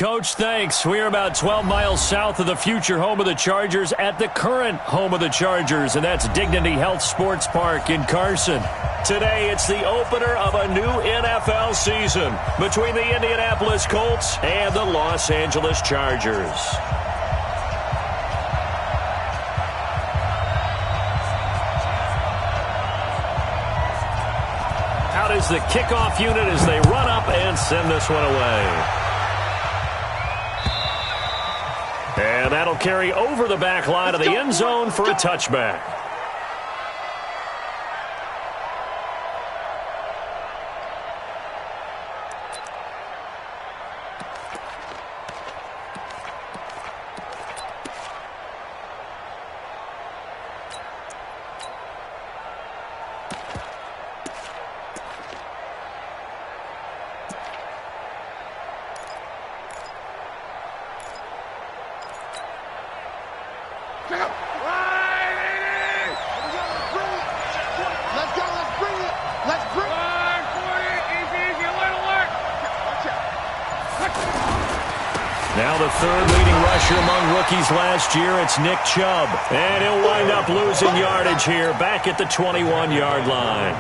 Coach. Thanks. We are about 12 miles south of the future home of the Chargers at the current home of the Chargers, and that's Dignity Health Sports Park in Carson. Today, it's the opener of a new NFL season between the Indianapolis Colts and the Los Angeles Chargers. Out is the kickoff unit as they run up and send this one away. And that'll carry over the back line of the end zone for a touchback. Now the third leading rusher among rookies last year, it's Nick Chubb. And he'll wind up losing yardage here back at the 21-yard line.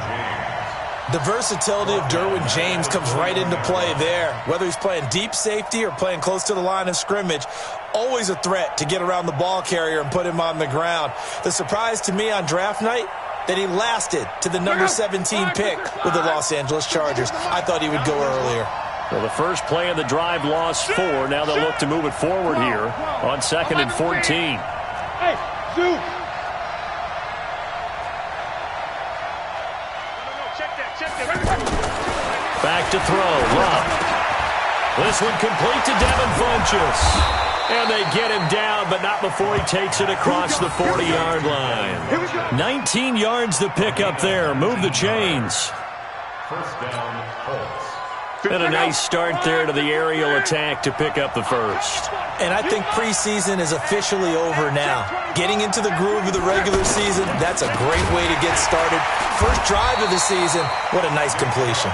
The versatility of Derwin James comes right into play there. Whether he's playing deep safety or playing close to the line of scrimmage, always a threat to get around the ball carrier and put him on the ground. The surprise to me on draft night, that he lasted to the number 17 pick with the Los Angeles Chargers. I thought he would go earlier. Well, the first play of the drive lost 4. Now they'll look to move it forward here on 2nd and 14. Hey, shoot! Back to throw. Love. This one complete to Devin Funchess. And they get him down, but not before he takes it across the 40-yard line. 19 yards to pick up there. Move the chains. First down, Colts. And a nice start there to the aerial attack to pick up the first. And I think preseason is officially over now. Getting into the groove of the regular season, that's a great way to get started. First drive of the season, what a nice completion.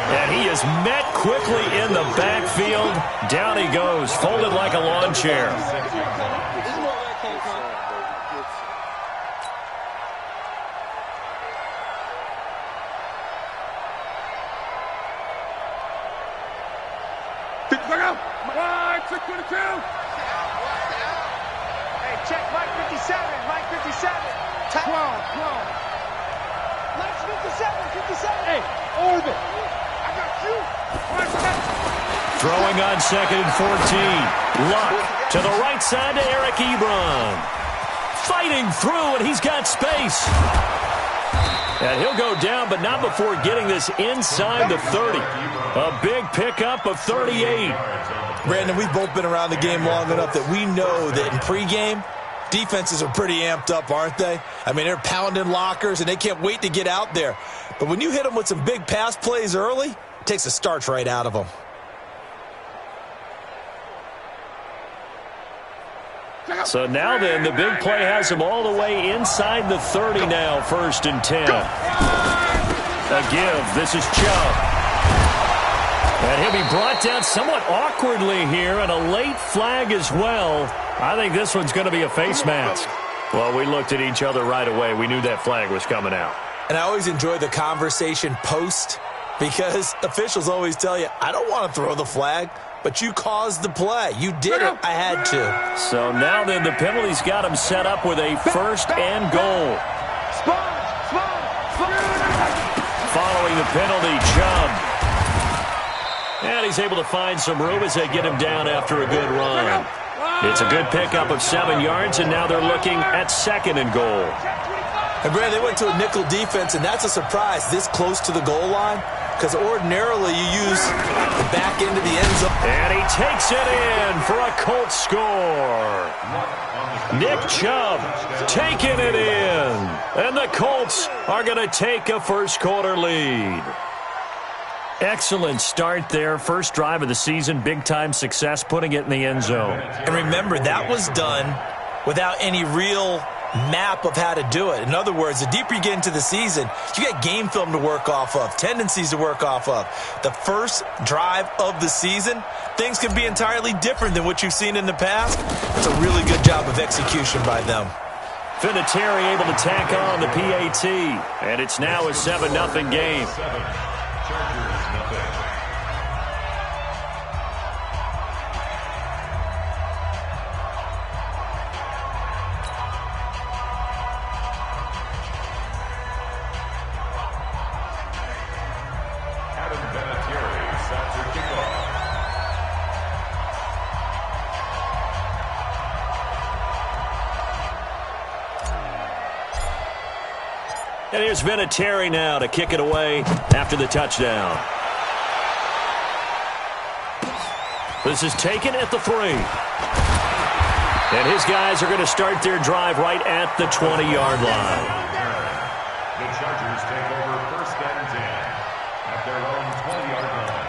And he is met quickly in the backfield. Down he goes, folded like a lawn chair. Hey, check Mike 57. Mike 57. 12. Mike 57. Hey, orbit. I got you. Throwing on 2nd and 14. Luck to the right side to Eric Ebron. Fighting through, and he's got space. And he'll go down, but not before getting this inside the 30. A big pickup of 38. Brandon, we've both been around the game long enough that we know that in pregame, defenses are pretty amped up, aren't they? I mean, they're pounding lockers, and they can't wait to get out there. But when you hit them with some big pass plays early, it takes the starch right out of them. So now then, the big play has him all the way inside the 30 now, 1st and 10. A give. This is Chubb. And he'll be brought down somewhat awkwardly here, and a late flag as well. I think this one's going to be a face mask. Well, we looked at each other right away. We knew that flag was coming out. And I always enjoy the conversation post, because officials always tell you, I don't want to throw the flag, but you caused the play. You did it. I had to. So now then, the penalty's got him set up with a 1st and goal. Following the penalty, Chubb. And he's able to find some room as they get him down after a good run. It's a good pickup of 7 yards, and now they're looking at 2nd and goal. And, Brad, they went to a nickel defense, and that's a surprise this close to the goal line, because ordinarily you use the back end of the end zone. And he takes it in for a Colts score. Nick Chubb taking it in. And the Colts are going to take a first-quarter lead. Excellent start there. First drive of the season, big-time success, putting it in the end zone. And remember, that was done without any real map of how to do it. In other words, the deeper you get into the season, you get game film to work off of, tendencies to work off of. The first drive of the season, things can be entirely different than what you've seen in the past. It's a really good job of execution by them. Vinatieri able to tack on the PAT, and it's now a 7-0 game. And here's Vinatieri now to kick it away after the touchdown. This is taken at the 3. And his guys are going to start their drive right at the 20-yard line. The Chargers take over 1st and 10 at their own 20-yard line.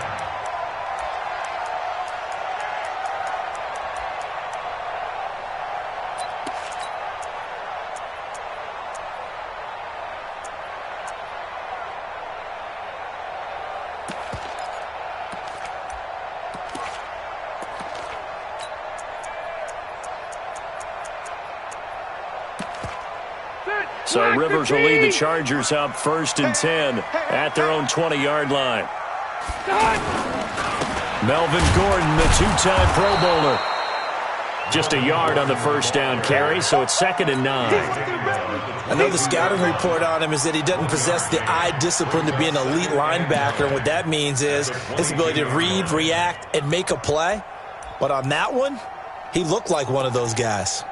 So Rivers will lead the Chargers up 1st and 10 at their own 20-yard line. Melvin Gordon, the 2-time Pro Bowler. Just a yard on the 1st down carry, so it's 2nd and 9. I know the scouting report on him is that he doesn't possess the eye discipline to be an elite linebacker. And what that means is his ability to read, react, and make a play. But on that one, he looked like one of those guys.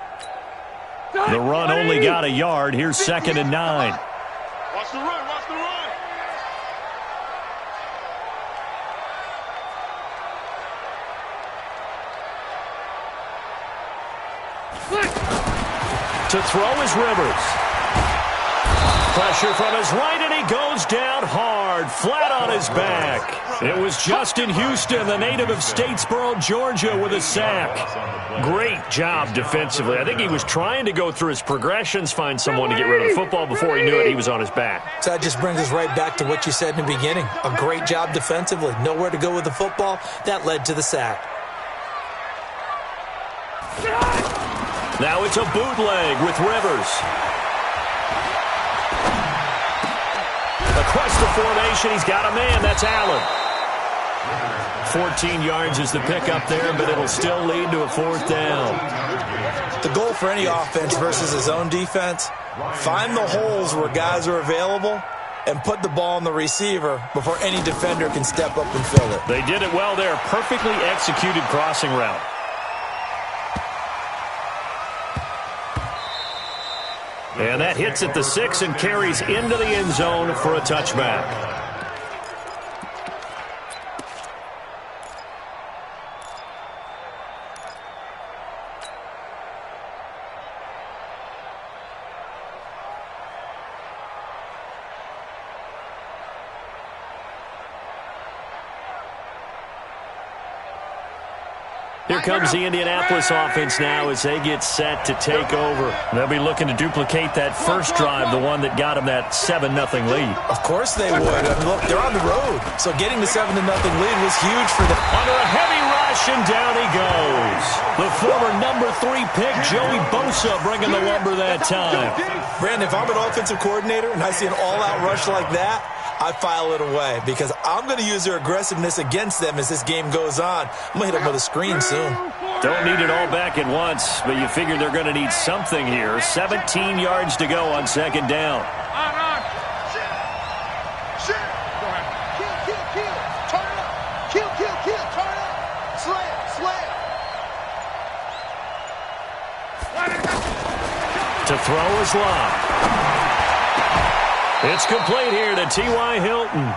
The run only got a yard. Here's 2nd and 9. Watch the run, watch the run. To throw is Rivers. Pressure from his right, and he goes down hard, flat on his back. It was Justin Houston, the native of Statesboro, Georgia, with a sack. Great job defensively. I think he was trying to go through his progressions, find someone to get rid of the football. Before he knew it, he was on his back. So that just brings us right back to what you said in the beginning. A great job defensively. Nowhere to go with the football. That led to the sack. Now it's a bootleg with Rivers. Across the formation, he's got a man. That's Allen. 14 yards is the pickup there, but it'll still lead to a 4th down. The goal for any offense versus his own defense, find the holes where guys are available and put the ball on the receiver before any defender can step up and fill it. They did it well there. Perfectly executed crossing route. And that hits at the 6 and carries into the end zone for a touchback. Here comes the Indianapolis offense now as they get set to take over. They'll be looking to duplicate that first drive, the one that got them that 7-0 lead. Of course they would. I mean, look, they're on the road. So getting the 7-0 lead was huge for them. Under a heavy rush, and down he goes. The former number 3 pick, Joey Bosa, bringing the lumber that time. Brandon, if I'm an offensive coordinator and I see an all-out rush like that, I file it away because I'm going to use their aggressiveness against them as this game goes on. I'm going to hit them with a screen soon. Don't need it all back at once, but you figure they're going to need something here. 17 yards to go on 2nd down. To throw is Locke. It's complete here to T.Y. Hilton.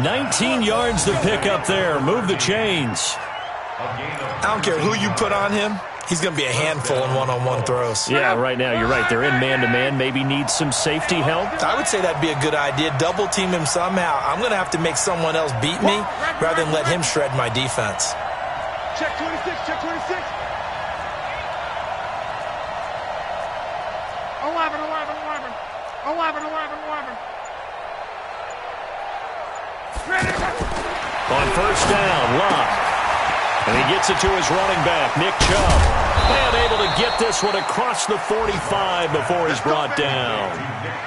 19 yards to pick up there. Move the chains. I don't care who you put on him. He's going to be a handful in one-on-one throws. Yeah, right now, you're right. They're in man-to-man. Maybe need some safety help. I would say that'd be a good idea. Double team him somehow. I'm going to have to make someone else beat me rather than let him shred my defense. Check 26, check 26. On first down, Locke. And he gets it to his running back, Nick Chubb. And able to get this one across the 45 before he's brought down.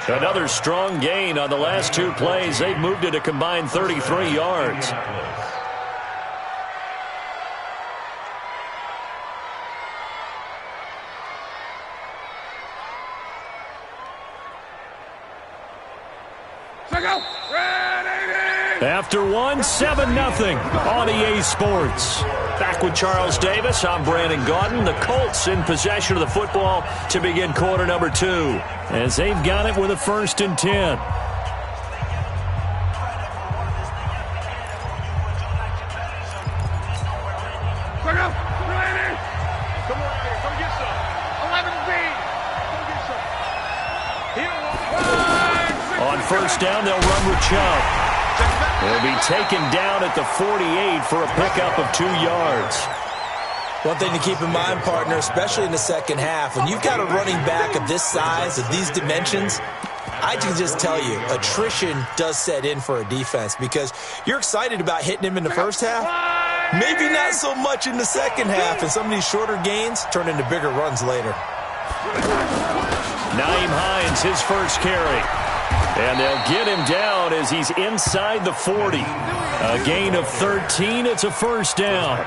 Another strong gain on the last two plays. They've moved it a combined 33 yards. After one, 7-0 on EA Sports. Back with Charles Davis, I'm Brandon Gaudin. The Colts in possession of the football to begin quarter number 2. As they've got it with a 1st and 10. On first down, they'll run with Chubb. He'll be taken down at the 48 for a pickup of 2 yards. One thing to keep in mind, partner, especially in the second half, when you've got a running back of this size, of these dimensions, I can just tell you, attrition does set in for a defense because you're excited about hitting him in the first half. Maybe not so much in the second half, and some of these shorter gains turn into bigger runs later. Nyheim Hines, his first carry. And they'll get him down as he's inside the 40. A gain of 13. It's a first down.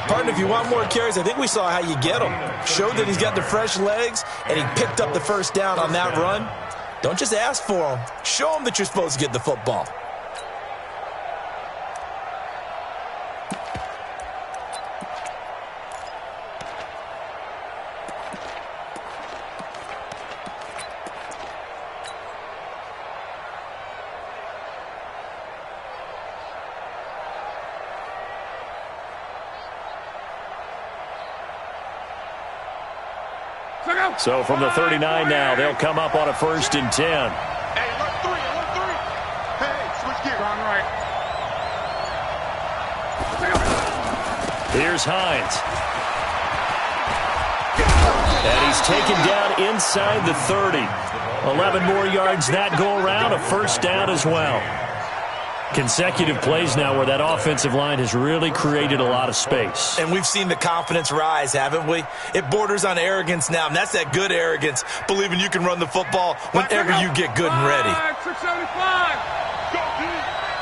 Partner, if you want more carries, I think we saw how you get them. Showed that he's got the fresh legs, and he picked up the first down on that run. Don't just ask for them. Show them that you're supposed to get the football. So from the 39 now, they'll come up on a 1st and 10. Hey, look 3, look 3. Hey, switch gears. On right. Here's Hines. And he's taken down inside the 30. 11 more yards that go around, a first down as well. Consecutive plays now where that offensive line has really created a lot of space. And we've seen the confidence rise, haven't we? It borders on arrogance now, and that's that good arrogance, believing you can run the football whenever you get good and ready. 675. Go, D.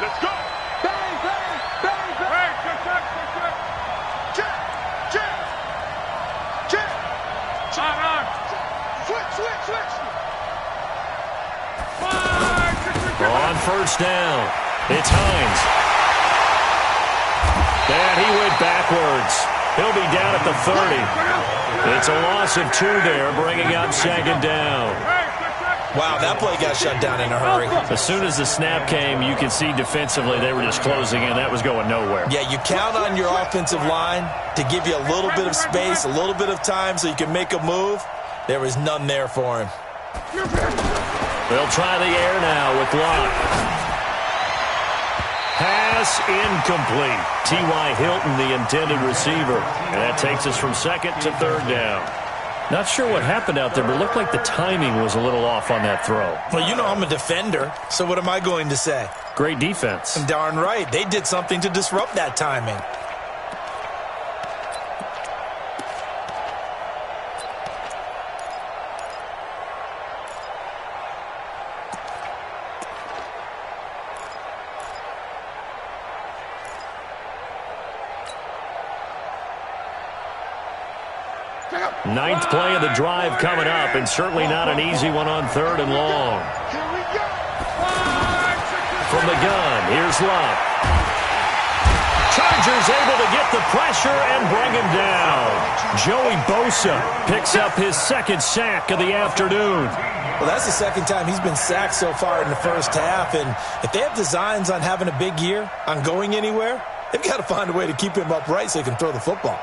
Let's go. Bang, bang, bang, bang. Check, check. Check. Check. Switch. On first down. It's Hines. And he went backwards. He'll be down at the 30. It's a loss of 2 there, bringing up 2nd down. Wow, that play got shut down in a hurry. As soon as the snap came, you could see defensively they were just closing in. That was going nowhere. Yeah, you count on your offensive line to give you a little bit of space, a little bit of time so you can make a move. There was none there for him. They'll try the air now with Locke. Pass incomplete. T.Y. Hilton, the intended receiver. And that takes us from 2nd to 3rd down. Not sure what happened out there, but it looked like the timing was a little off on that throw. Well, you know I'm a defender, so what am I going to say? Great defense. Darn right. They did something to disrupt that timing. Ninth play of the drive coming up, and certainly not an easy one on 3rd and long. From the gun, here's Locke. Chargers able to get the pressure and bring him down. Joey Bosa picks up his 2nd sack of the afternoon. Well, that's the 2nd time he's been sacked so far in the first half, and if they have designs on having a big year, on going anywhere, they've got to find a way to keep him upright so he can throw the football.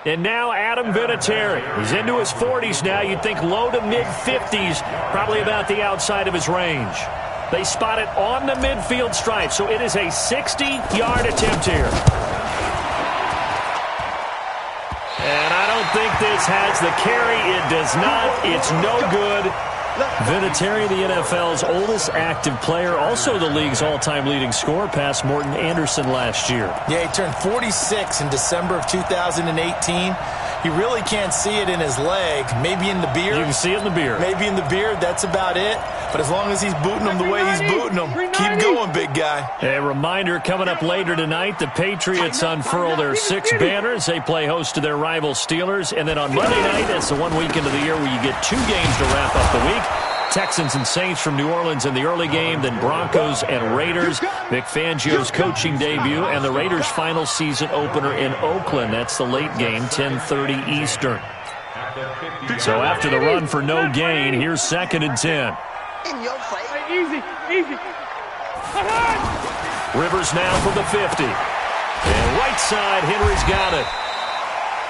And now Adam Vinatieri. He's into his 40s now. You'd think low to mid-50s, probably about the outside of his range. They spot it on the midfield stripe, so it is a 60-yard attempt here. And I don't think this has the carry. It does not. It's no good. Vinatieri, the NFL's oldest active player, also the league's all-time leading scorer, past Morton Anderson last year. Yeah, he turned 46 in December of 2018. You really can't see it in his leg. Maybe in the beard. You can see it in the beard. Maybe in the beard. That's about it. But as long as he's booting them the way he's booting them, keep going, big guy. A reminder, coming up later tonight, the Patriots unfurl their 6 banners. They play host to their rival Steelers. And then on Monday night, that's the one weekend of the year where you get 2 games to wrap up the week. Texans and Saints from New Orleans in the early game, then Broncos and Raiders. Vic Fangio's coaching debut, and the Raiders' final season opener in Oakland. That's the late game, 10:30 Eastern. So after the run for no gain, here's 2nd and 10. Easy. Rivers now from the 50. And right side, Henry's got it.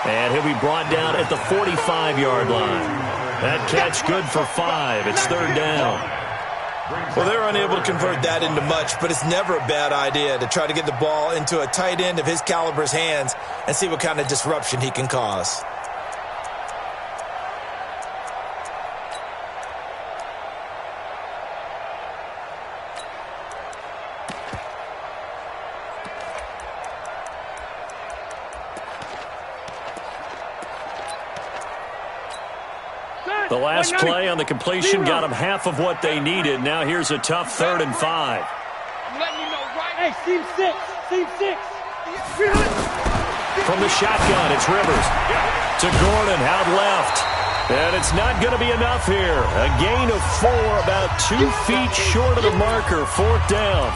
And he'll be brought down at the 45-yard line. That catch good for 5. It's 3rd down. Well, they're unable to convert that into much, but it's never a bad idea to try to get the ball into a tight end of his caliber's hands and see what kind of disruption he can cause. The last play on the completion got them half of what they needed. Now here's a tough 3rd and 5. I'm letting you know, right? Hey, team 6. From the shotgun, it's Rivers. To Gordon, out left. And it's not going to be enough here. A gain of 4, about 2 feet short of the marker. 4th down.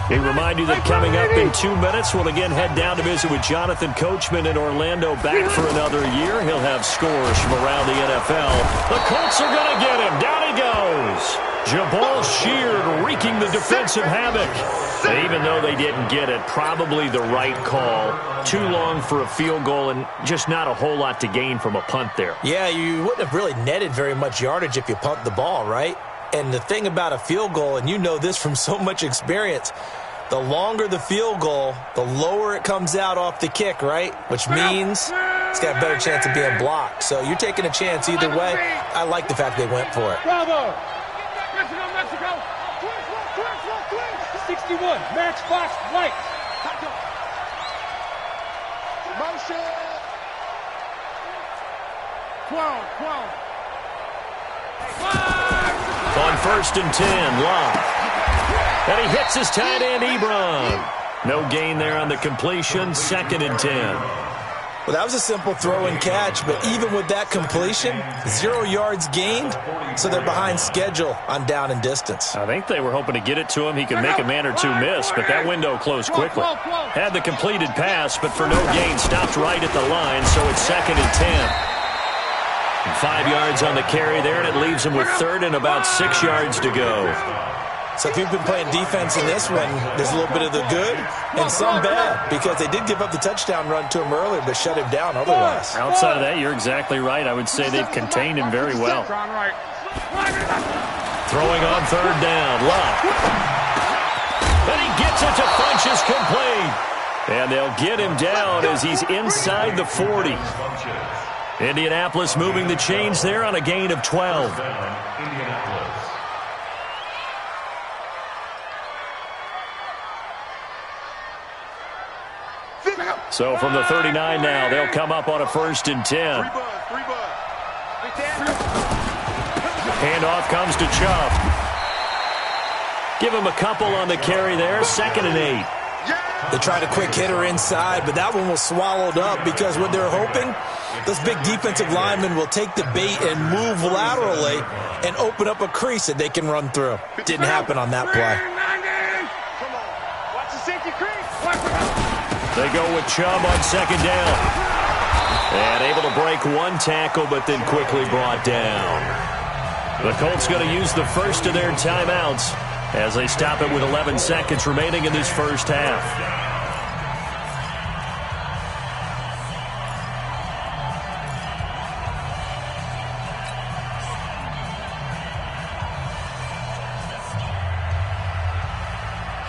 We remind you that coming up in 2 minutes, we'll again head down to visit with Jonathan Coachman in Orlando, back for another year. He'll have scores from around the NFL. The Colts are going to get him. Down he goes. Jabal Sheard wreaking the defensive havoc. Even though they didn't get it, probably the right call. Too long for a field goal and just not a whole lot to gain from a punt there. Yeah, you wouldn't have really netted very much yardage if you punt the ball, right? And the thing about a field goal, and you know this from so much experience, the longer the field goal, the lower it comes out off the kick, right? Which means it's got a better chance of being blocked. So you're taking a chance either way. I like the fact they went for it. Bravo. Mexico. 61, matchbox white. Motion. 12. On 1st and 10, Locke. And he hits his tight end, Ebron. No gain there on the completion, 2nd and 10. Well, that was a simple throw and catch, but even with that completion, 0 yards gained, so they're behind schedule on down and distance. I think they were hoping to get it to him. He could make a man or 2 miss, but that window closed quickly. Had the completed pass, but for no gain, stopped right at the line, so it's 2nd and 10. 5 yards on the carry there, and it leaves him with 3rd and about 6 yards to go. So if you've been playing defense in this one, there's a little bit of the good and some bad, because they did give up the touchdown run to him earlier, but shut him down otherwise. Outside of that, you're exactly right. I would say they've contained him very well. Throwing on 3rd down, Locke. And he gets it to Funchess, complete. And they'll get him down as he's inside the 40. Indianapolis moving the chains there on a gain of 12. So from the 39 now, they'll come up on a 1st and 10. Handoff comes to Chubb. Give him a couple on the carry there, 2nd and 8. They tried a quick hitter inside, but that one was swallowed up because what they're hoping, those big defensive linemen will take the bait and move laterally and open up a crease that they can run through. Didn't happen on that play. Watch the safety crease. They go with Chubb on 2nd down. And able to break one tackle, but then quickly brought down. The Colts going to use the first of their timeouts as they stop it with 11 seconds remaining in this first half.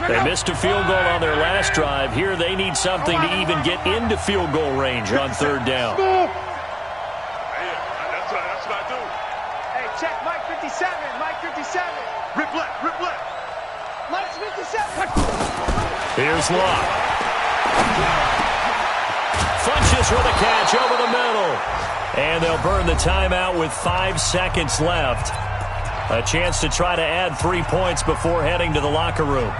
They missed a field goal on their last drive. Here they need something to even get into field goal range on third down. Hey, that's what I do. Hey, check Mike 57. Mike 57. Rip left, rip left. Mike 57. Here's Locke. Funches with a catch over the middle. And they'll burn the timeout with 5 seconds left. A chance to try to add 3 points before heading to the locker room.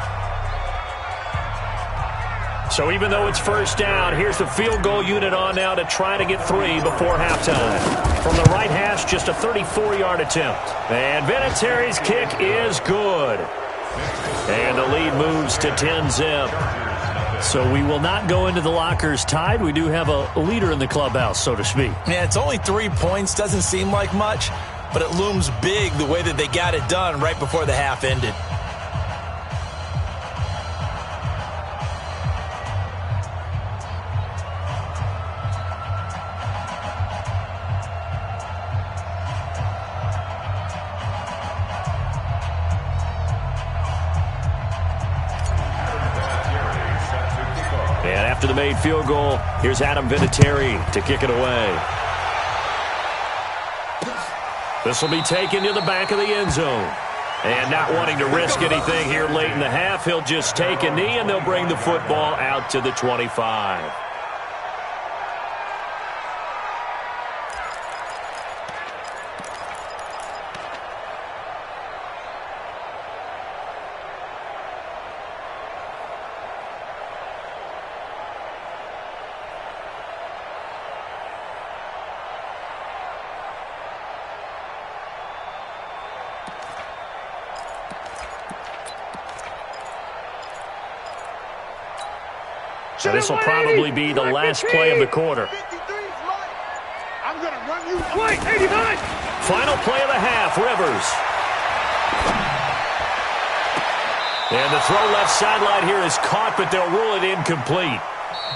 So even though it's first down, here's the field goal unit on now to try to get 3 before halftime. From the right hash, just a 34-yard attempt. And Vinatieri's kick is good. And the lead moves to 10-zip. So we will not go into the lockers tied. We do have a leader in the clubhouse, so to speak. Yeah, it's only 3 points. Doesn't seem like much, but it looms big the way that they got it done right before the half ended. And after the made field goal, here's Adam Vinatieri to kick it away. This will be taken to the back of the end zone. And not wanting to risk anything here late in the half, he'll just take a knee, and they'll bring the football out to the 25. So this will probably be the last play of the quarter. I'm going to run you. Wait, 89. Final play of the half, Rivers. And the throw left sideline here is caught, but they'll rule it incomplete.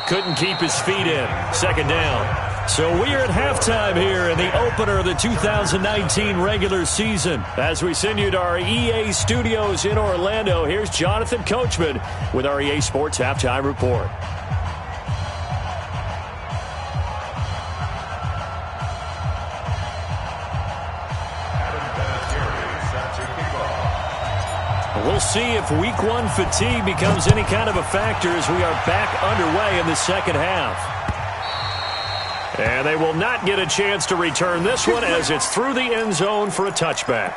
Couldn't keep his feet in. Second down. So we are at halftime here in the opener of the 2019 regular season. As we send you to our EA studios in Orlando, here's Jonathan Coachman with our EA Sports Halftime Report. We'll see if week one fatigue becomes any kind of a factor as we are back underway in the second half. And they will not get a chance to return this one as it's through the end zone for a touchback.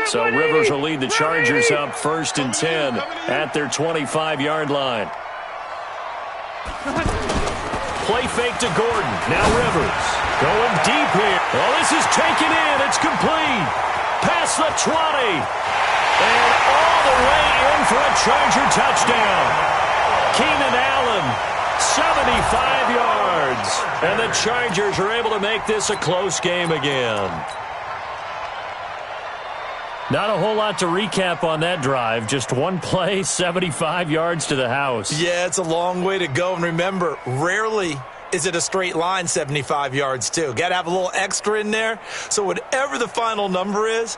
So Rivers will lead the Chargers up 1st and 10 at their 25-yard line. Play fake to Gordon. Now Rivers going deep here. Oh, this is taken in. It's complete. Past the 20. And all the way in for a Charger touchdown. Keenan Allen, 75 yards. And the Chargers are able to make this a close game again. Not a whole lot to recap on that drive. Just one play, 75 yards to the house. Yeah, it's a long way to go. And remember, rarely is it a straight line 75 yards, too. Got to have a little extra in there. So whatever the final number is,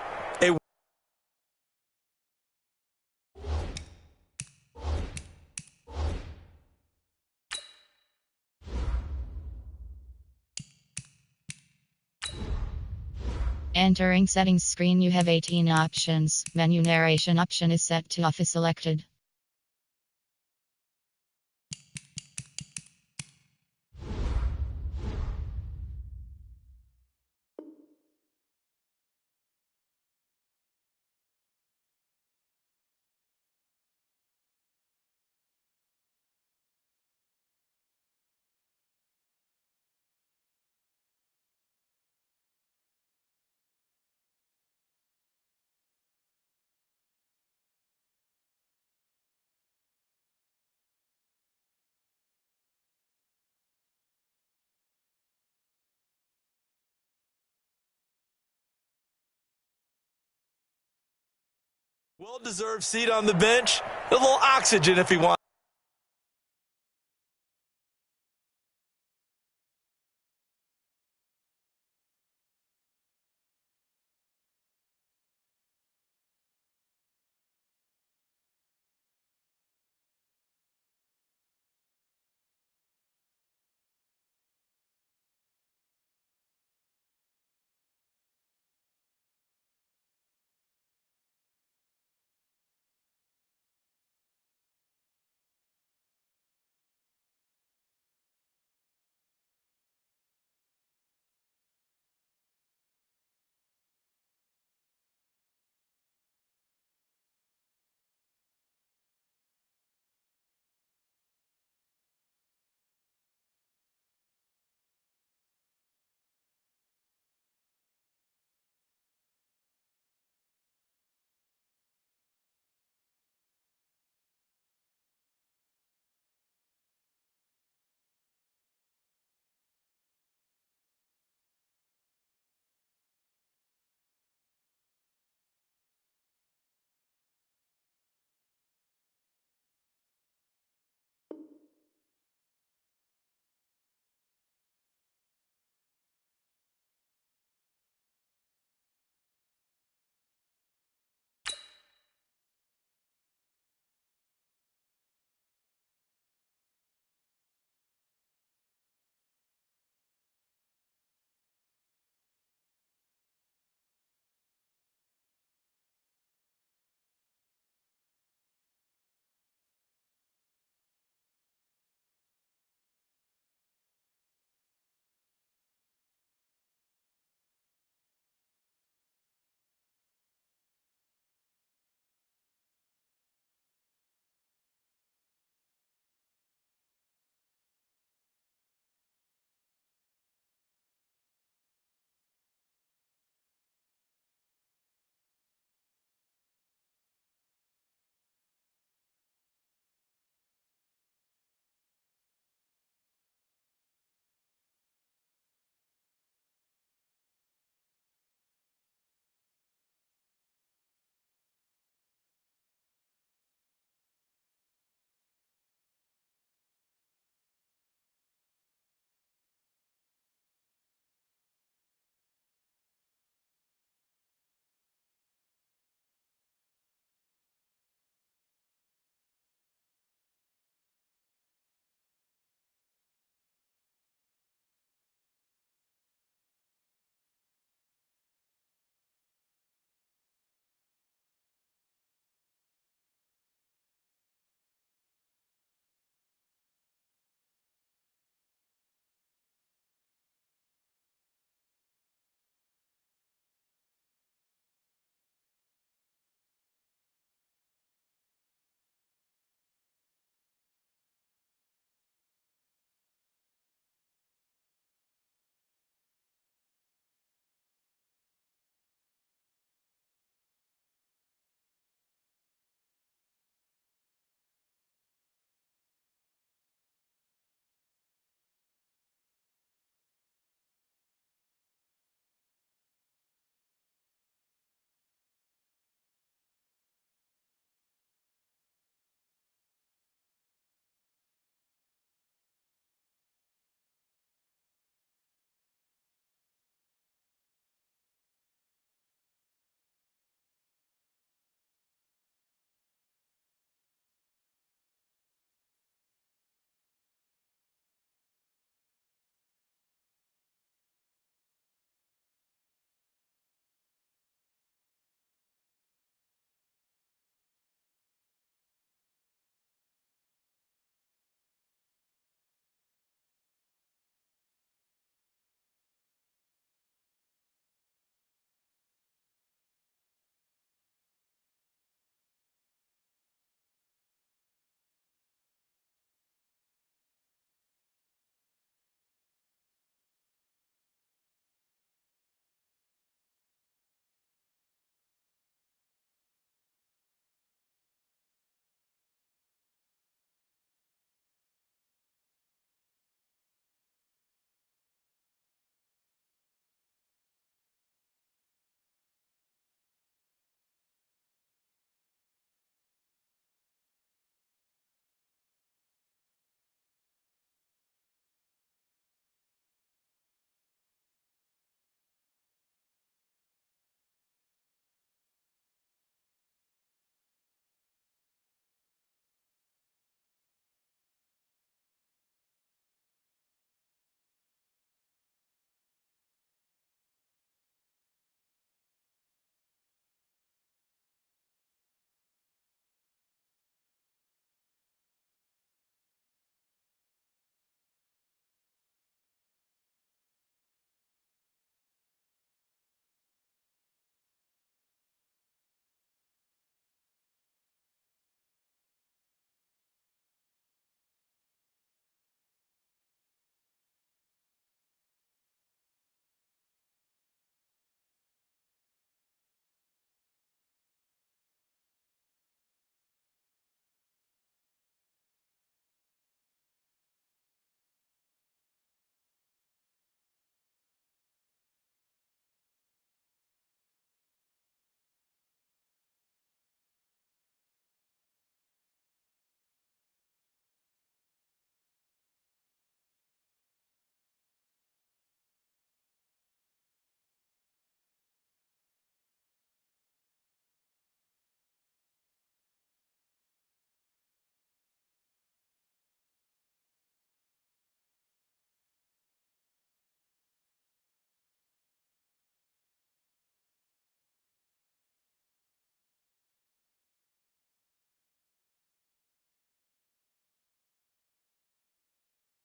Entering settings screen, you have 18 options. Menu narration option is set to off is selected. Well-deserved seat on the bench. A little oxygen if he wants.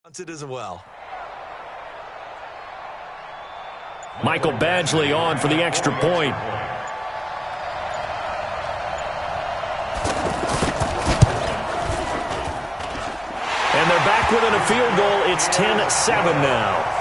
It as well. Michael Badgley on for the extra point. And they're back within a field goal. It's 10-7 now.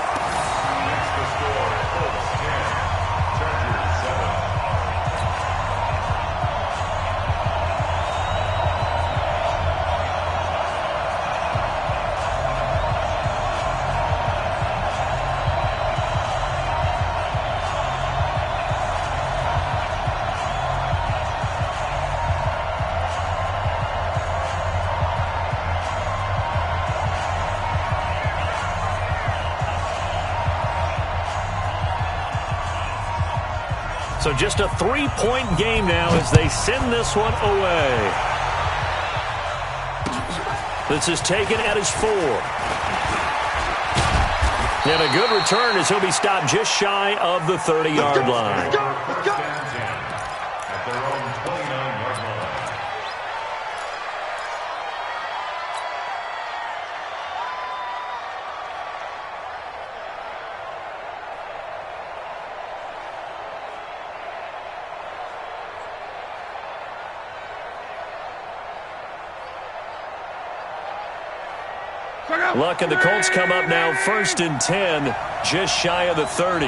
So just a 3-point game now as they send this one away. This is taken at his 4. And a good return as he'll be stopped just shy of the 30-yard line. At their own 29-yard line. Luck and the Colts come up now 1st and 10, just shy of the 30.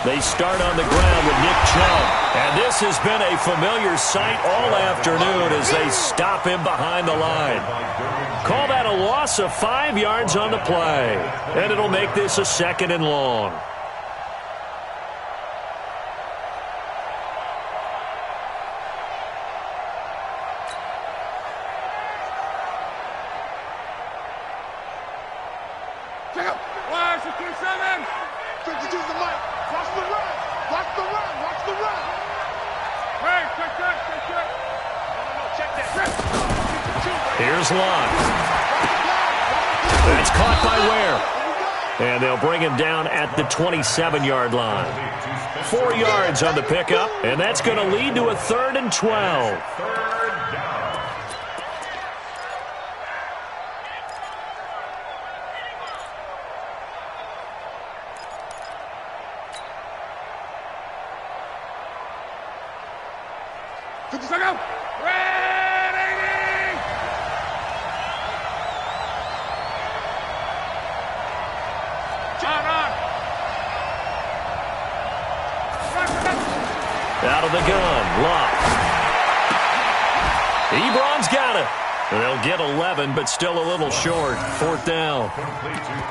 They start on the ground with Nick Chubb. And this has been a familiar sight all afternoon as they stop him behind the line. Call that a loss of 5 yards on the play. And it'll make this a 2nd and long. Here's Locke. That's caught by Ware. And they'll bring him down at the 27-yard line. 4 yards on the pickup, and that's going to lead to a 3rd and 12. Out of the gun, Locke. Ebron's got it. They'll get 11, but still a little short. 4th down.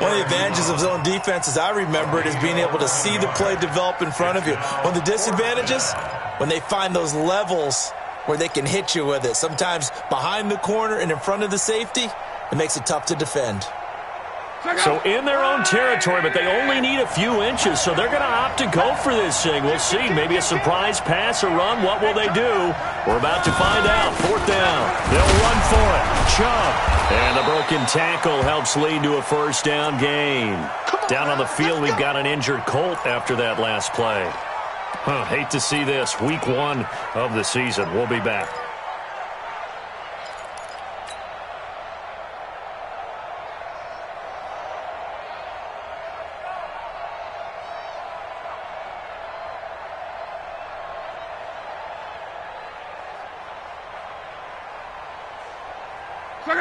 One of the advantages of zone defense, as I remember it, is being able to see the play develop in front of you. One of the disadvantages, when they find those levels where they can hit you with it. Sometimes behind the corner and in front of the safety, it makes it tough to defend. So in their own territory, but they only need a few inches, so they're going to opt to go for this thing. We'll see. Maybe a surprise pass or run. What will they do? We're about to find out. 4th down. They'll run for it. Chubb. And the broken tackle helps lead to a 1st down gain. Down on the field, we've got an injured Colt after that last play. Hate to see this. Week 1 of the season. We'll be back.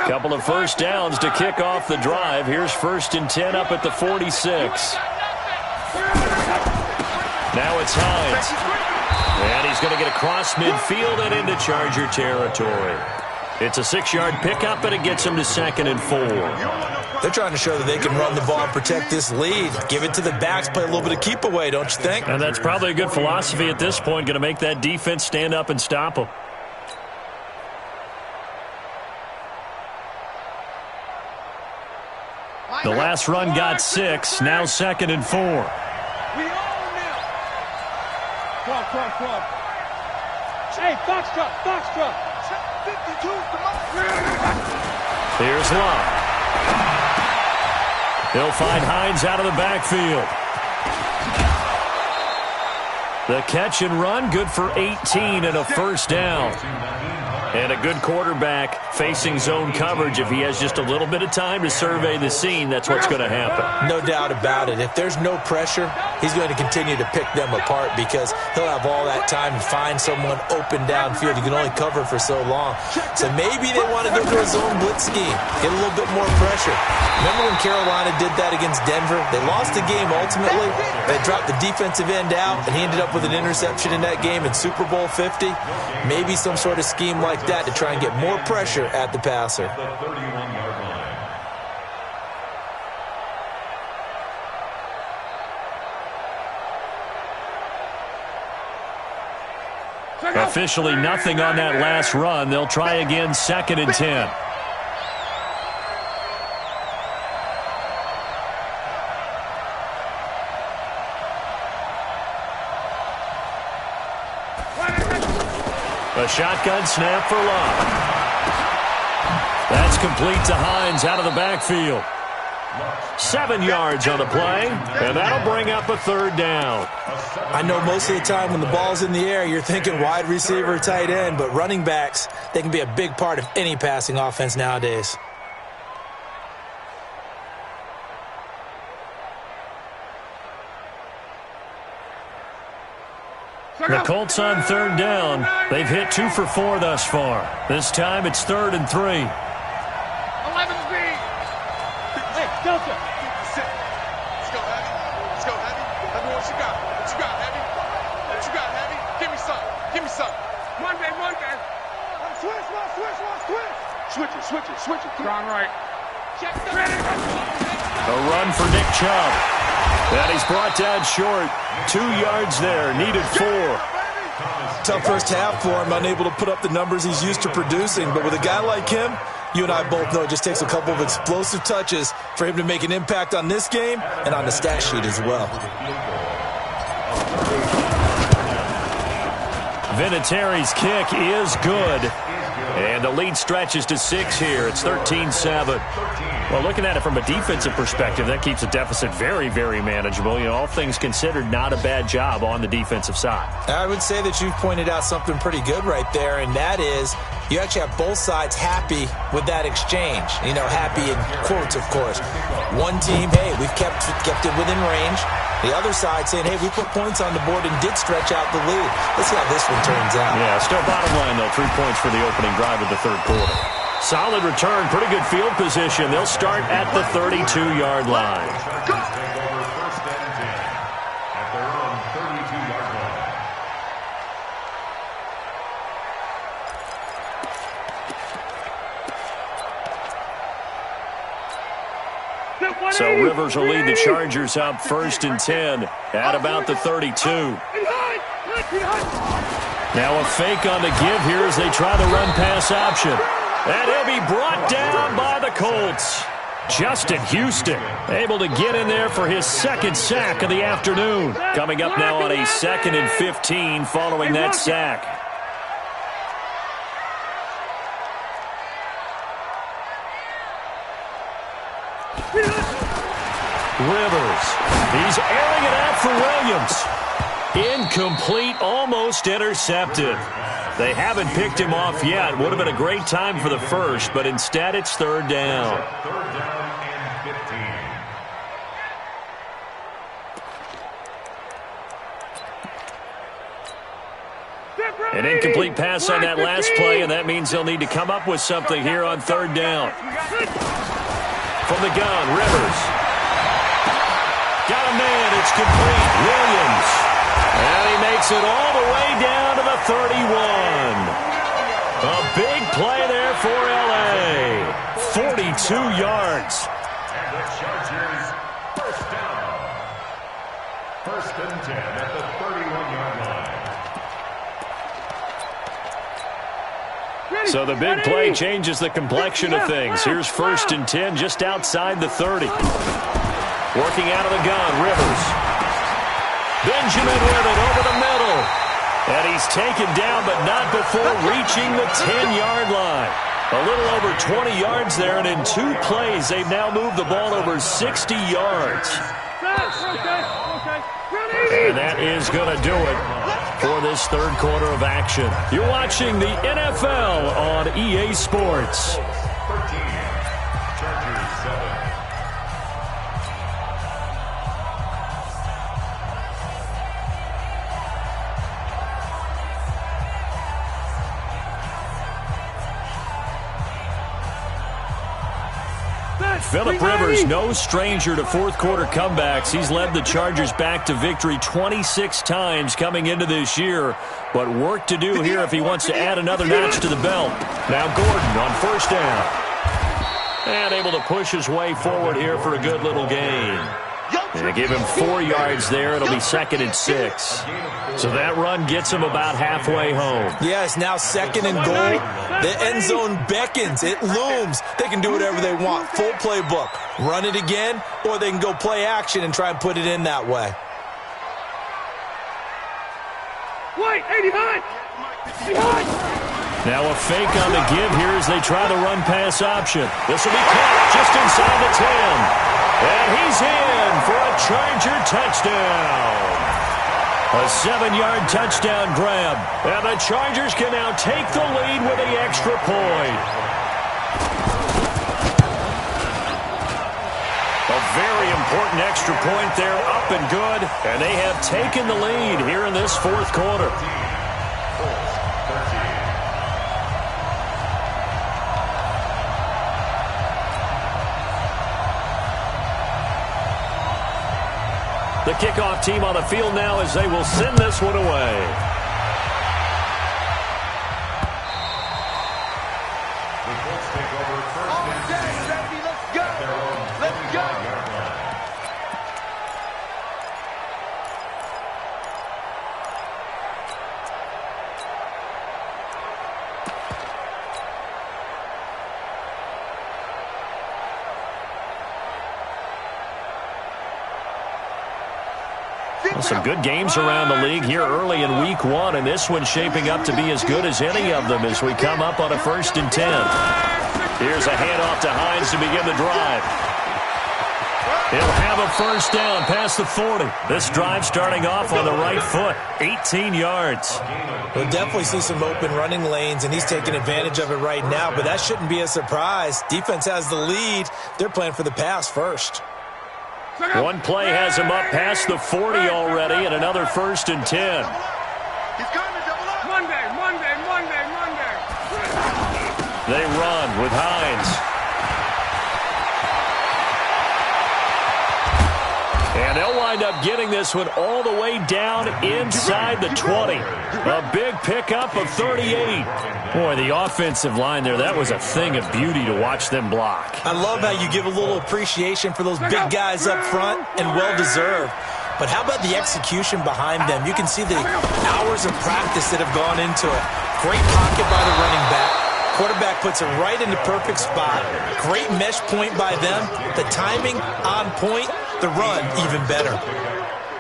Couple of 1st downs to kick off the drive. Here's 1st and 10 up at the 46. Now it's Hines. And he's going to get across midfield and into Charger territory. It's a 6-yard pickup, and it gets him to 2nd and 4. They're trying to show that they can run the ball and protect this lead. Give it to the backs, play a little bit of keep away, don't you think? And that's probably a good philosophy at this point, going to make that defense stand up and stop them. The last run got 6, now 2nd and 4. We own them. Come on. Hey, Foxtrot. 52, come on. Here's Locke. He'll find Hines out of the backfield. The catch and run, good for 18 and a first down. And a good quarterback facing zone coverage. If he has just a little bit of time to survey the scene, that's what's going to happen. No doubt about it. If there's no pressure, he's going to continue to pick them apart because he'll have all that time to find someone open downfield. You can only cover for so long. So maybe they want to go to a zone blitz scheme, get a little bit more pressure. Remember when Carolina did that against Denver? They lost the game ultimately. They dropped the defensive end out, and he ended up with an interception in that game in Super Bowl 50. Maybe some sort of scheme like that to try and get more pressure at the passer. Officially nothing on that last run. They'll try again, 2nd and 10. A shotgun snap for Love. That's complete to Hines out of the backfield. 7 yards on the play, and that'll bring up a 3rd down. I know most of the time when the ball's in the air, you're thinking wide receiver, tight end, but running backs, they can be a big part of any passing offense nowadays. The Colts on 3rd down. They've hit 2 for 4 thus far. This time it's 3rd and 3. 11 speed. Hey, Delta. Let's go, Heavy. Let's go, Heavy. Heavy, what you got? What you got, Heavy? What you got, Heavy? Give me some. Give me some. One day. Switch. Switch it. Wrong right. Check the ready. A run for Nick Chubb. And he's brought down short. 2 yards there, needed 4. Tough first half for him, unable to put up the numbers he's used to producing. But with a guy like him, you and I both know it just takes a couple of explosive touches for him to make an impact on this game and on the stat sheet as well. Vinatieri's kick is good. And the lead stretches to 6 here. It's 13-7. Well, looking at it from a defensive perspective, that keeps the deficit very, very manageable. You know, all things considered, not a bad job on the defensive side. I would say that you've pointed out something pretty good right there, and that is you actually have both sides happy with that exchange. You know, happy in quotes, of course. One team, hey, we've kept it within range. The other side saying, hey, we put points on the board and did stretch out the lead. Let's see how this one turns out. Yeah, still bottom line, though, 3 points for the opening drive of the 3rd quarter. Solid return, pretty good field position. They'll start at the 32-yard line. So Rivers will lead the Chargers up 1st and 10 at about the 32. Now a fake on the give here as they try the run-pass option. And he'll be brought down by the Colts. Justin Houston able to get in there for his 2nd sack of the afternoon. Coming up now on a 2nd and 15 following that sack. Rivers. He's airing it out for Williams. Incomplete, almost intercepted. They haven't picked him off yet. Would have been a great time for the first, but instead it's 3rd down. An incomplete pass on that last play, and that means they'll need to come up with something here on 3rd down. From the gun, Rivers. Got a man, it's complete. Williams. And he makes it all the way down to the 31. A big play there for L.A. 42 yards. And the Chargers, 1st down. 1st and 10 at the 31-yard line. So the big play changes the complexion of things. Here's 1st and 10 just outside the 30. Working out of the gun, Rivers. Benjamin with it over the middle. And he's taken down, but not before reaching the 10-yard line. A little over 20 yards there, and in 2 plays, they've now moved the ball over 60 yards. And that is going to do it. for this third quarter of action. You're watching the NFL on EA Sports. 13, Chargers 7. Phillip Rivers, no stranger to fourth-quarter comebacks. He's led the Chargers back to victory 26 times coming into this year. But work to do here if he wants to add another notch to the belt. Now Gordon on first down. And able to push his way forward here for a good little gain. And they give him 4 yards there. It'll be 2nd and 6. So that run gets him about halfway home. Yeah, it's now 2nd and goal. The end zone beckons. It looms. They can do whatever they want. Full playbook. Run it again, or they can go play action and try and put it in that way. Wait, 80 behind! Behind! Now a fake on the give here as they try the run-pass option. This will be caught just inside the 10. And he's in for a Charger touchdown. A 7-yard touchdown grab. And the Chargers can now take the lead with the extra point. A very important extra point there, up and good. And they have taken the lead here in this fourth quarter. The kickoff team on the field now as they will send this one away. The Colts take over first and 10. Let's go! Let's go! Some good games around the league here early in week 1, and this one's shaping up to be as good as any of them as we come up on a 1st and 10. Here's a handoff to Hines to begin the drive. He'll have a first down past the 40. This drive starting off on the right foot, 18 yards. We'll definitely see some open running lanes, and he's taking advantage of it right now, but that shouldn't be a surprise. Defense has the lead. They're playing for the pass first. One play has him up past the 40 already, and another 1st and 10. He's going to double up. Monday. They run with Hines. And they'll wind up getting this one all the way down inside the 20. A big pickup of 38. Boy, the offensive line there, that was a thing of beauty to watch them block. I love how you give a little appreciation for those big guys up front, and well-deserved. But how about the execution behind them? You can see the hours of practice that have gone into it. Great pocket by the running back. Quarterback puts it right in the perfect spot. Great mesh point by them. The timing on point. The run even better.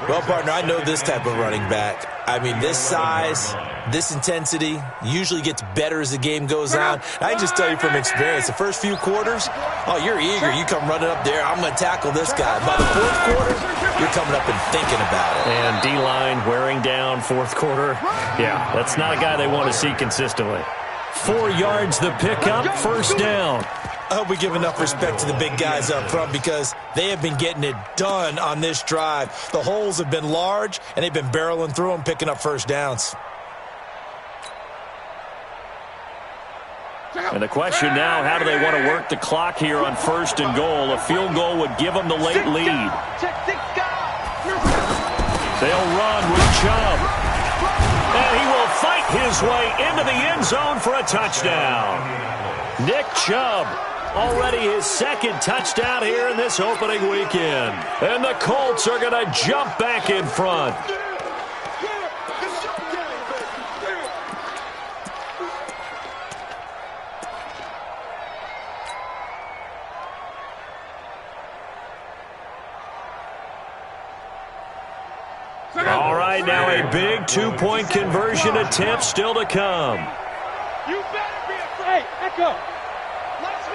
Well, partner, I know this type of running back. I mean, this size, this intensity usually gets better as the game goes on. I can just tell you from experience, the first few quarters, oh, you're eager. You come running up there, I'm going to tackle this guy. By the fourth quarter, you're coming up and thinking about it. And D-line wearing down fourth quarter. Yeah, that's not a guy they want to see consistently. 4 yards the pickup, first down. I hope we give enough respect to the big guys up front because they have been getting it done on this drive. The holes have been large, and they've been barreling through them, picking up first downs. And the question now, how do they want to work the clock here on 1st and goal? A field goal would give them the late lead. They'll run with Chubb. And he will fight his way into the end zone for a touchdown. Nick Chubb, already his 2nd touchdown here in this opening weekend. And the Colts are going to jump back in front. All right, now a big 2-point conversion attempt still to come. You better be afraid. Echo. Last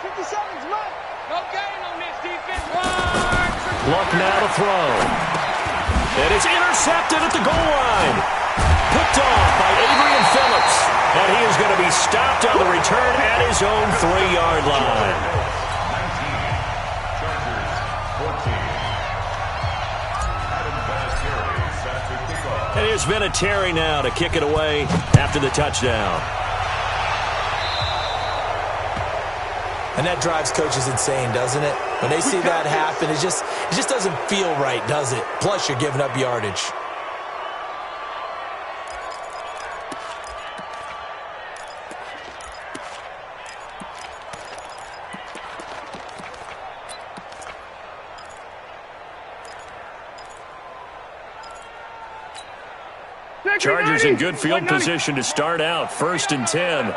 57's mine. No gain on this defense. Luck now to throw. And it's intercepted at the goal line. Picked off by Adrian Phillips. And he is going to be stopped on the return at his own 3-yard line. 19. Chargers 14. It has been a Terry now to kick it away after the touchdown. And that drives coaches insane, doesn't it? When they see that happen, it just doesn't feel right, does it? Plus, you're giving up yardage. Chargers in good field position to start out. 1st and 10.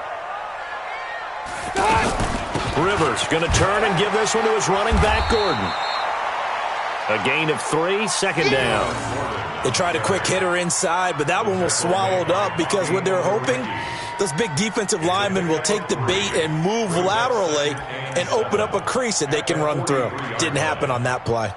Rivers going to turn and give this one to his running back, Gordon. A gain of 3, 2nd down. They tried a quick hitter inside, but that one was swallowed up because what they're hoping, those big defensive linemen will take the bait and move laterally and open up a crease that they can run through. Didn't happen on that play.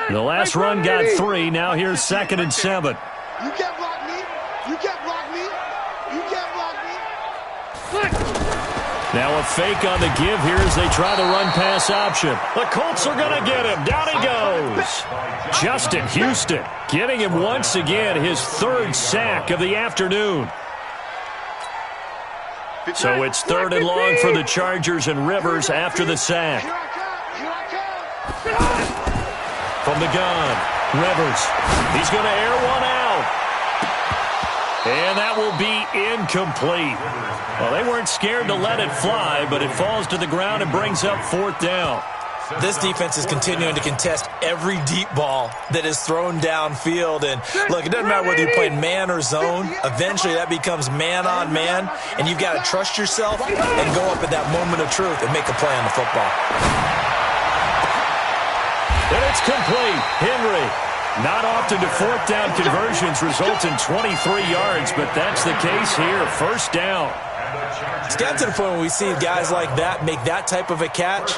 The last run got 3. Now here's 2nd and 7. You can't block me. You can't block me. You can't block me. Now a fake on the give here as they try the run-pass option. The Colts are going to get him. Down he goes. Justin Houston getting him once again, his 3rd sack of the afternoon. So it's 3rd and long for the Chargers and Rivers after the sack. From the gun, Rivers. He's going to air one out. And that will be incomplete. Well, they weren't scared to let it fly, but it falls to the ground and brings up 4th down. This defense is continuing to contest every deep ball that is thrown downfield. And, look, it doesn't matter whether you're playing man or zone. Eventually, that becomes man-on-man, and you've got to trust yourself and go up at that moment of truth and make a play on the football. And it's complete. Henry. Not often do 4th down conversions result in 23 yards, but that's the case here. 1st down. It's got to the point when we see guys like that make that type of a catch.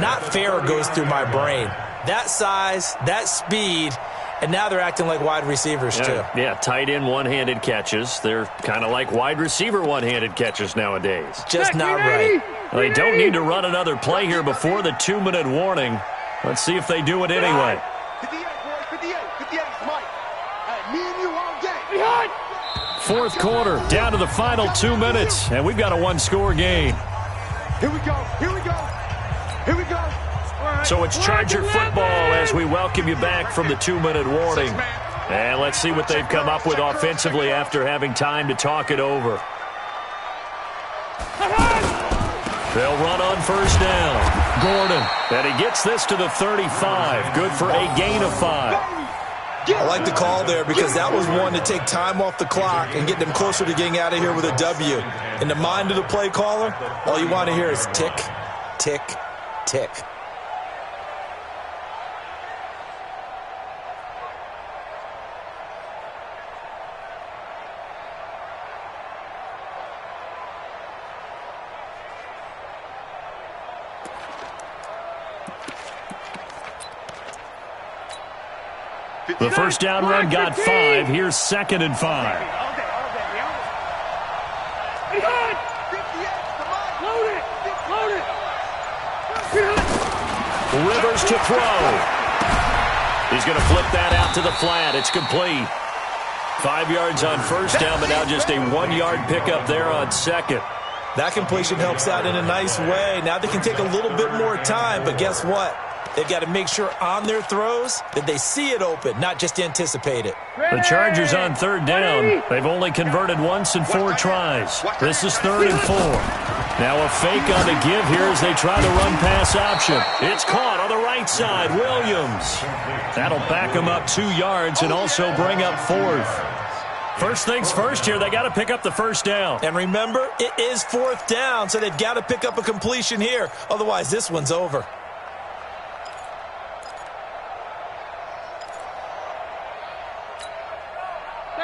Not fair goes through my brain. That size, that speed, and now they're acting like wide receivers too. Yeah, tight end one-handed catches. They're kind of like wide receiver one-handed catches nowadays. Just not right. Well, they don't need to run another play here before the 2-minute warning. Let's see if they do it anyway. 58, boys, 58. 58 is Mike. Hey, me and you all day. 4th quarter, down to the final 2 minutes, and we've got a 1-score game. Here we go. Here we go. Here we go. So it's Charger football as we welcome you back from the 2-minute warning. And let's see what they've come up with offensively after having time to talk it over. They'll run on 1st down. Gordon, and he gets this to the 35. Good for a gain of 5. I like the call there because that was one to take time off the clock and get them closer to getting out of here with a W. In the mind of the play caller, all you want to hear is tick, tick, tick. The 1st down run got 5. Here's 2nd and 5. Rivers to throw. He's going to flip that out to the flat. It's complete. 5 yards on 1st down, but now just a 1-yard pickup there on 2nd. That completion helps out in a nice way. Now they can take a little bit more time, but guess what? They've got to make sure on their throws that they see it open, not just anticipate it. The Chargers on 3rd down. They've only converted once in 4 tries. This is 3rd and 4. Now a fake on the give here as they try the run-pass option. It's caught on the right side. Williams. That'll back them up 2 yards and also bring up 4th. First things first here, they got to pick up the 1st down. And remember, it is 4th down, so they've got to pick up a completion here. Otherwise, this one's over.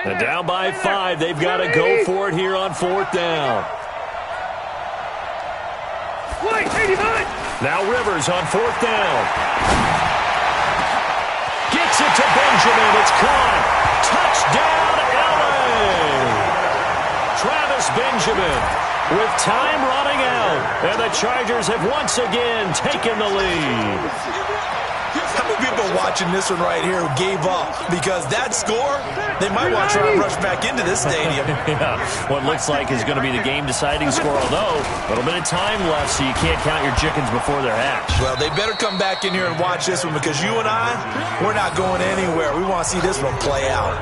And down by 5. They've got to go for it here on 4th down. Now Rivers on 4th down. Gets it to Benjamin. It's caught. Touchdown, LA. Travis Benjamin with time running out. And the Chargers have once again taken the lead. How many people are watching this one right here who gave up? Because that score, they might want to try and rush back into this stadium. Yeah, what looks like is going to be the game-deciding score, although a little bit of time left, so you can't count your chickens before they're hatched. Well, they better come back in here and watch this one, because you and I, we're not going anywhere. We want to see this one play out.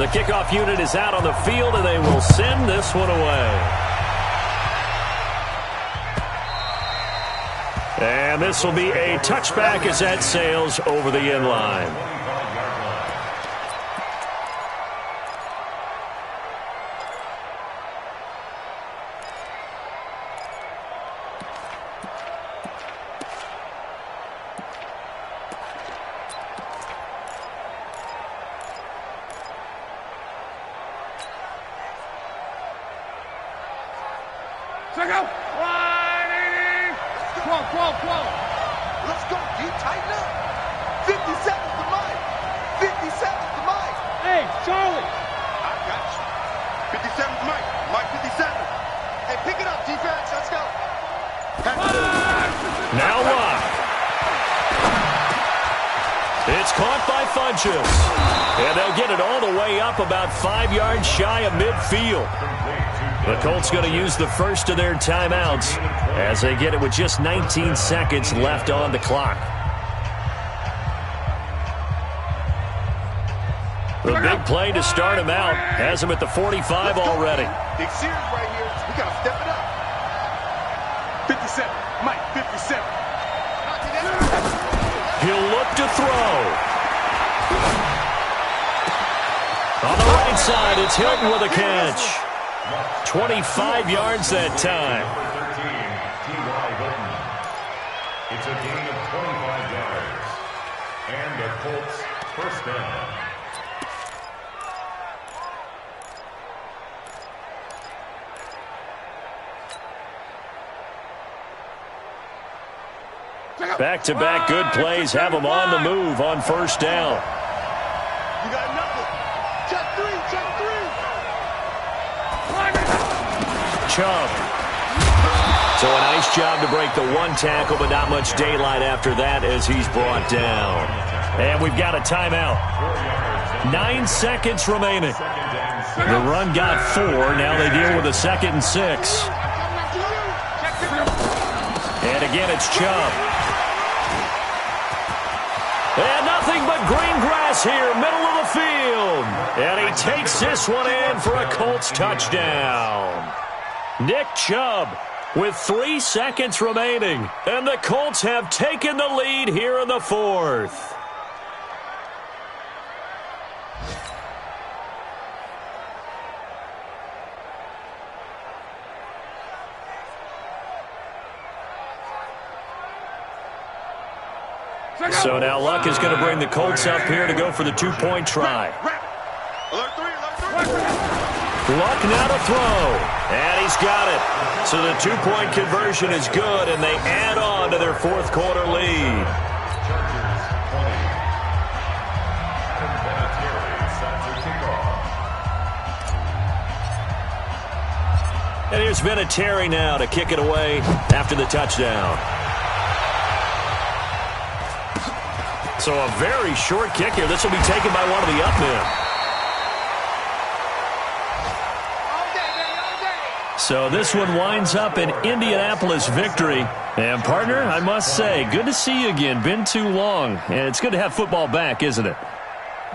The kickoff unit is out on the field, and they will send this one away. And this will be a touchback as that sails over the end line. Check out. 12. Let's go, D. Tighten up. 50 seconds to Mike. 50 seconds to Mike. Hey, Charlie. I got you. 50 seconds, Mike. Mike, 50 seconds. Hey, pick it up, defense. Let's go. Now what? It's caught by Funches. And they'll get it all the way up about 5 yards shy of midfield. The Colts going to use the first of their timeouts as they get it with just 19 seconds left on the clock. The big play to start him out has him at the 45 already. Big series right here. We got to step it up. 57. Mike, 57. He'll look to throw. On the right side, it's Hilton with a catch. 25 yards that time. It's a gain of 25 yards. And the Colts first down. Back-to-back good plays have them on the move on first down. You got nothing. Check three. Chubb. So a nice job to break the one tackle, but not much daylight after that as he's brought down. And we've got a timeout. 9 seconds remaining. The run got 4. Now they deal with a 2nd and 6. And again, it's Chubb. And nothing but green grass here, middle of the field. And he takes this one in for a Colts touchdown. Nick Chubb with 3 seconds remaining. And the Colts have taken the lead here in the 4th. So now Luck is going to bring the Colts up here to go for the 2-point try. Alert three. Luck now to throw. And he's got it. So the 2-point conversion is good, and they add on to their 4th quarter lead. Chargers 20. Adam Vinatieri set to kick off. And here's Vinatieri now to kick it away after the touchdown. So a very short kick here. This will be taken by one of the up men. So this one winds up an Indianapolis victory. And, partner, I must say, good to see you again. Been too long. And it's good to have football back, isn't it?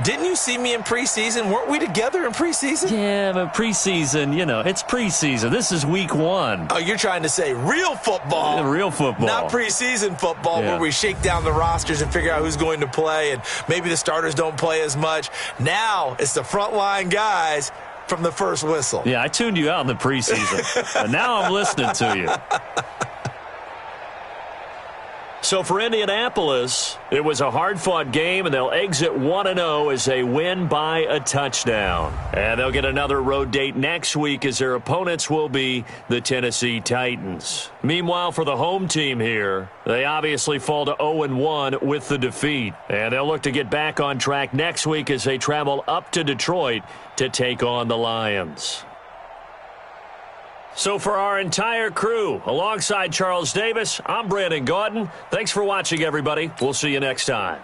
Didn't you see me in preseason? Weren't we together in preseason? Yeah, but preseason, you know, it's preseason. This is week 1. Oh, you're trying to say real football. Yeah, real football. Not preseason football Yeah. where we shake down the rosters and figure out who's going to play, and maybe the starters don't play as much. Now it's the frontline guys from the first whistle. Yeah, I tuned you out in the preseason. But now I'm listening to you. So for Indianapolis, it was a hard-fought game, and they'll exit 1-0 as they win by a touchdown. And they'll get another road date next week as their opponents will be the Tennessee Titans. Meanwhile, for the home team here, they obviously fall to 0-1 with the defeat. And they'll look to get back on track next week as they travel up to Detroit to take on the Lions. So for our entire crew, alongside Charles Davis, I'm Brandon Gaudin. Thanks for watching, everybody. We'll see you next time.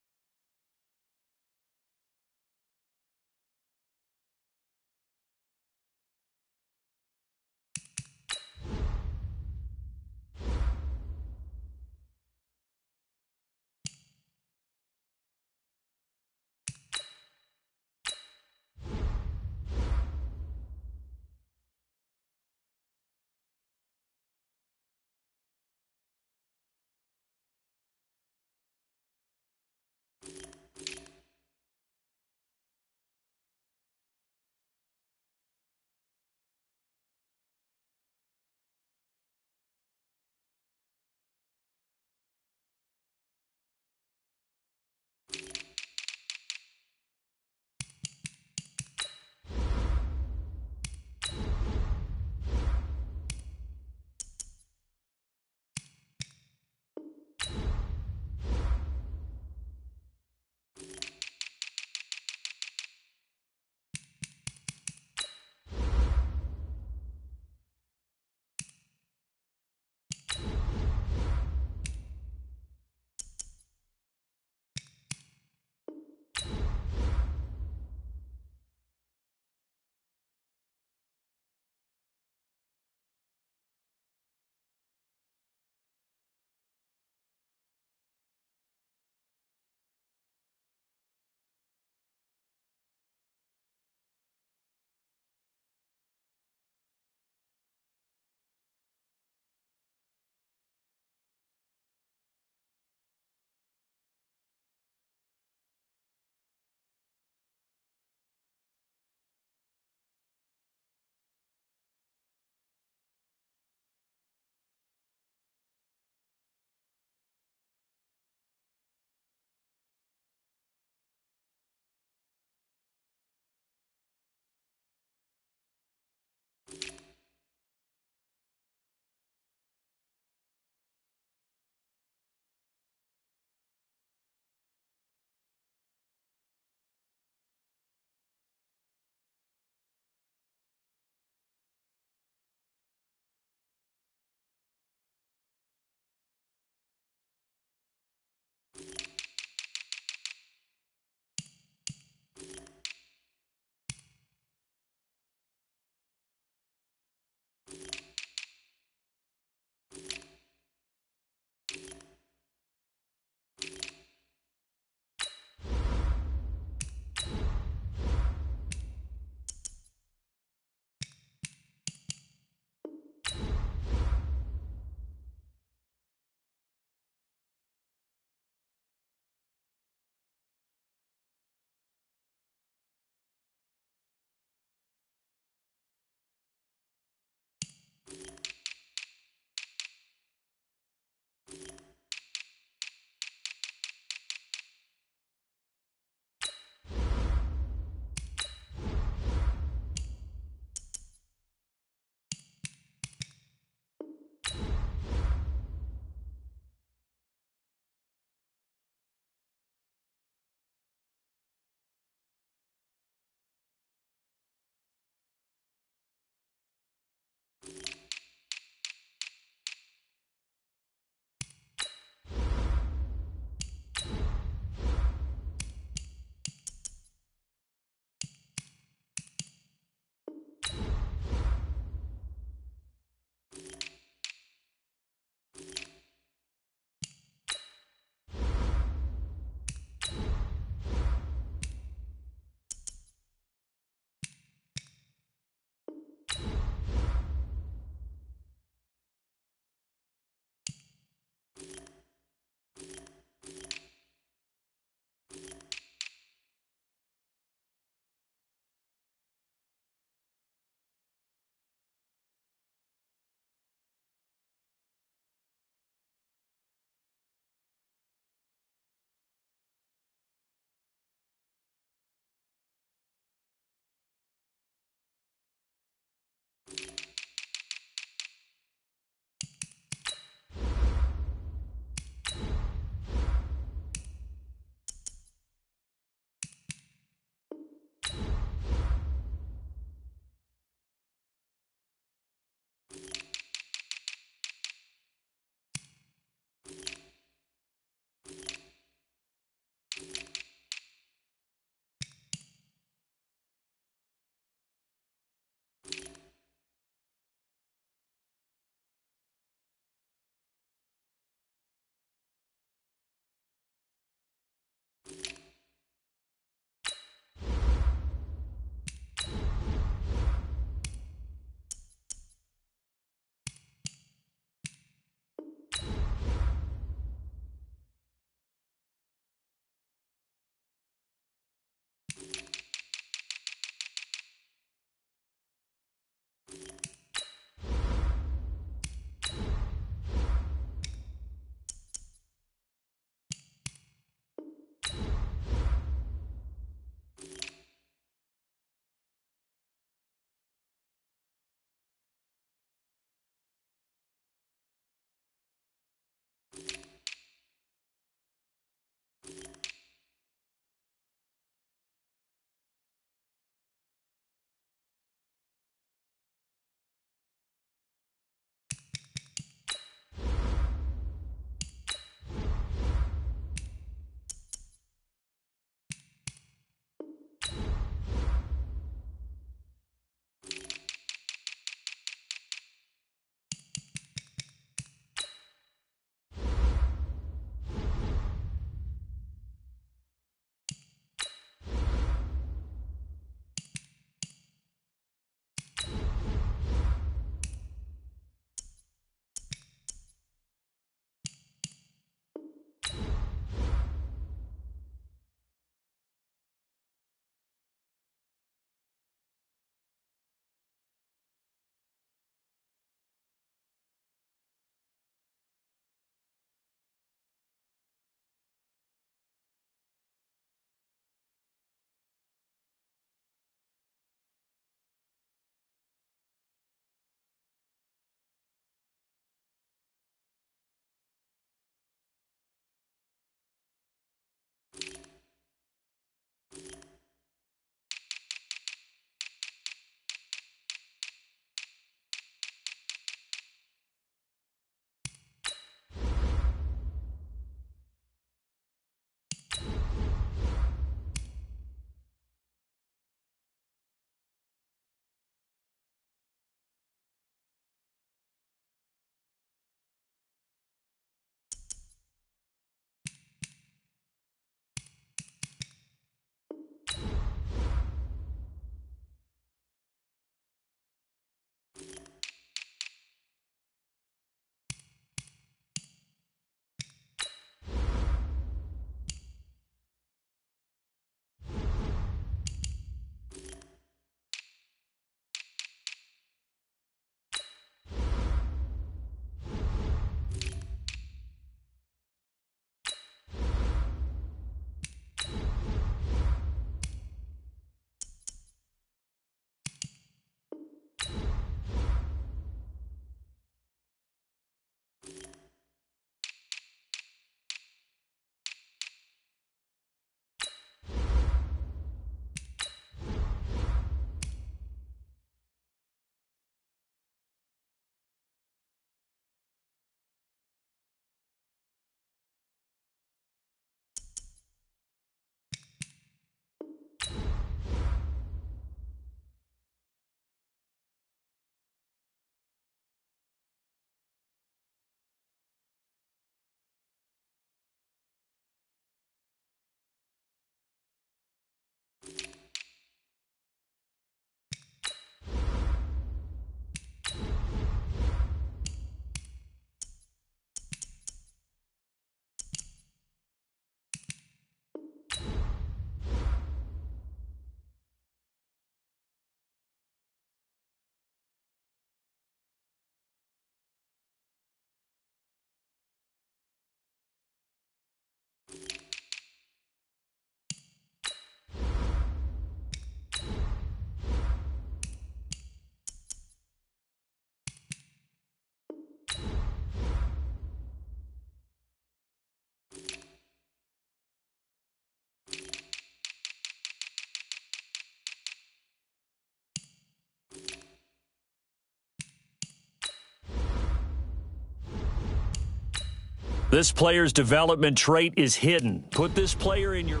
This player's development trait is hidden. Put this player in your...